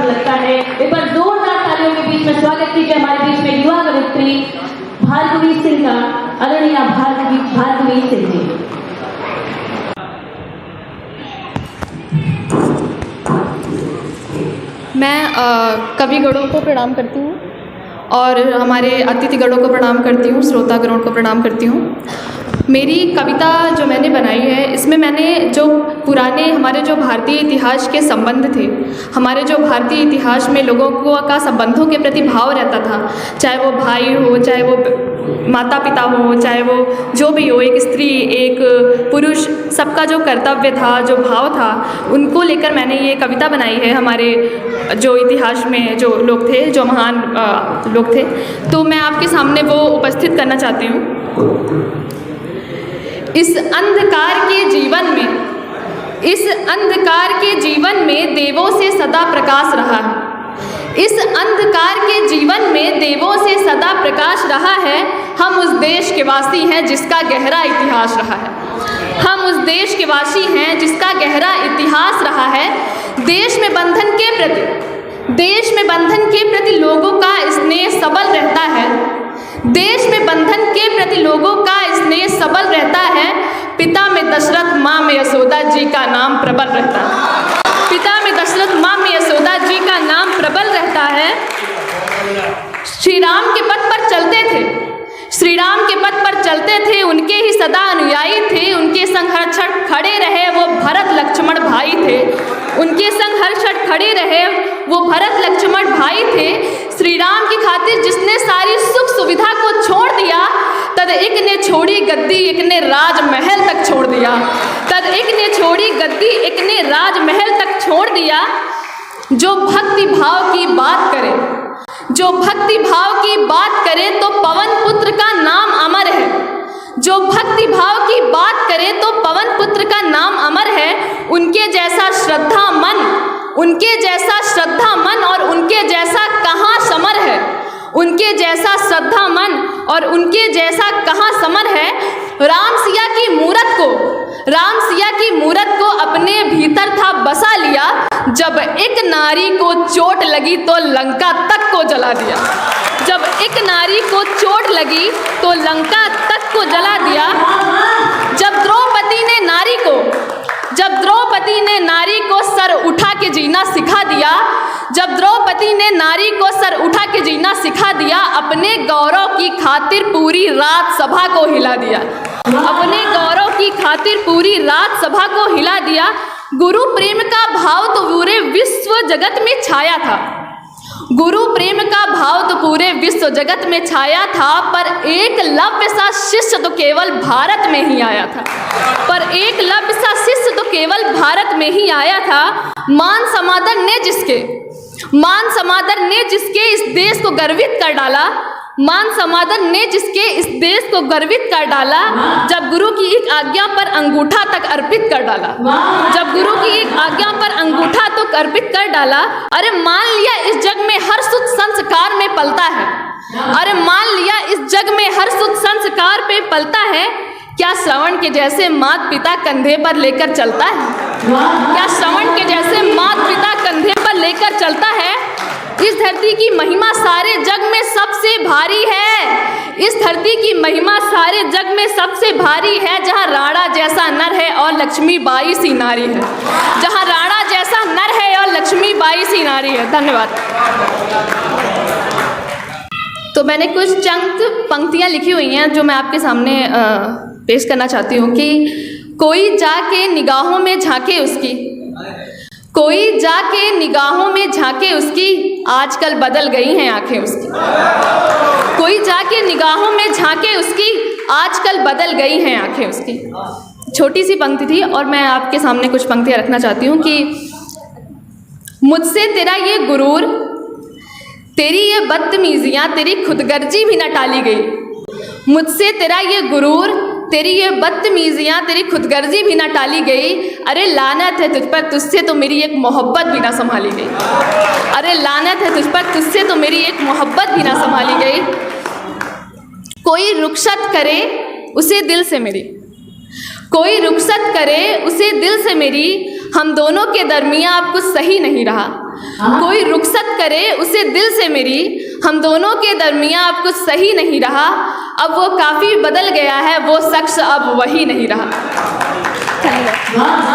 मुझे लगता है। एक बार जोरदार तालियों के बीच में स्वागत कीजिए हमारे बीच में युवा कवित्री भार्गवी सिंह का, आदरणीय भार्गवी सिंह जी। मैं कविगणों को प्रणाम करती हूँ और हमारे अतिथिगणों को प्रणाम करती हूँ, श्रोतागणों को प्रणाम करती हूँ। मेरी कविता जो मैंने बनाई है, इसमें मैंने जो पुराने हमारे जो भारतीय इतिहास के संबंध थे, हमारे जो भारतीय इतिहास में लोगों का संबंधों के प्रति भाव रहता था, चाहे वो भाई हो, चाहे वो माता पिता हो, चाहे वो जो भी हो, एक स्त्री एक पुरुष, सबका जो कर्तव्य था, जो भाव था, उनको लेकर मैंने ये कविता बनाई है। हमारे जो इतिहास में जो लोग थे, जो महान लोग थे, तो मैं आपके सामने वो उपस्थित करना चाहती हूँ। इस अंधकार के जीवन में देवों से सदा प्रकाश रहा है। इस अंधकार के जीवन में देवों से सदा प्रकाश रहा है। हम उस देश के वासी हैं जिसका गहरा इतिहास रहा है। हम उस देश के वासी हैं जिसका गहरा इतिहास रहा है। देश में बंधन के प्रति लोगों का स्नेह सबल रहता है। देश में बंधन के प्रति लोगों का स्नेह सबल रहता है। पिता में दशरथ, माँ में यशोदा जी का नाम प्रबल रहता है। पिता में दशरथ, माँ में यशोदा जी का नाम प्रबल रहता है। श्री राम के पथ पर चलते थे, उनके ही सदा अनुयायी थे। उनके संग हर क्षण खड़े रहे वो भरत लक्ष्मण भाई थे। उनके संग हर क्षण खड़े रहे वो भरत लक्ष्मण भाई थे। श्री राम की खातिर जिसने सारी सुख सुविधा को छोड़ दिया, तद एक ने छोड़ी गद्दी, एक ने राजमहल तक छोड़ दिया। तद एक ने छोड़ी गद्दी, एक ने राजमहल तक छोड़ दिया। जो भक्ति भाव की बात करे तो पवन पुत्र का नाम अमर है। जो भक्ति भाव की बात करे तो पवन पुत्र का नाम अमर है। उनके जैसा श्रद्धा मन और उनके जैसा कहाँ समर है। उनके जैसा श्रद्धा मन और उनके जैसा कहाँ समर है। राम सिया की मूरत को अपने भीतर था बसा लिया। जब एक नारी को चोट लगी तो लंका तक को जला दिया। जब एक नारी को चोट लगी तो लंका तक को जला दिया। जब द्रौपदी ने नारी को सर उठा के जीना सिखा दिया। जब द्रौपदी ने नारी को सर उठा के जीना सिखा दिया। अपने गौरव की खातिर पूरी रात सभा को हिला दिया। अपने गौरव की खातिर पूरी रात सभा को हिला दिया। गुरु प्रेम का भाव तो पूरे विश्व जगत में छाया था। गुरु प्रेम का भाव तो पूरे विश्व जगत में छाया था। पर एकलव्य सा शिष्य तो केवल भारत में ही आया था। मान समादर ने जिसके इस देश को गर्वित कर डाला। जब गुरु की एक आज्ञा पर अंगूठा तक अर्पित कर डाला। अरे मान लिया इस जग में हर सुख संस्कार में पलता है। क्या श्रवण के जैसे मात पिता कंधे पर लेकर चलता है। इस धरती की महिमा सारे जग में सबसे भारी है। जहाँ राणा जैसा नर है और लक्ष्मीबाई सी नारी है। धन्यवाद। तो मैंने कुछ चंद पंक्तियाँ लिखी हुई हैं जो मैं आपके सामने पेश करना चाहती हूँ कि कोई जाके निगाहों में झांके उसकी, आजकल बदल गई हैं आंखें उसकी। कोई जाके निगाहों में झांके उसकी, आजकल बदल गई हैं आंखें उसकी। छोटी सी पंक्ति थी और मैं आपके सामने कुछ पंक्तियाँ रखना चाहती हूँ कि मुझसे तेरा ये गुरूर, तेरी ये बदतमीजियाँ, तेरी खुदगर्जी भी न टाली गई। मुझसे तेरा ये गुरूर, तेरी ये बदतमीजियाँ, तेरी खुदगर्जी भी ना टाली गई। अरे लानत है तुझ पर, तुझसे तो मेरी एक मोहब्बत भी ना संभाली गई। कोई रुखसत करे उसे दिल से मेरी, हम दोनों के दरमियाँ अब कुछ सही नहीं रहा। कोई रुखसत करे उसे दिल से मेरी, हम दोनों के दरमियाँ अब कुछ सही नहीं रहा, अब वो काफ़ी बदल गया है, वो शख्स अब वही नहीं रहा। धन्यवाद।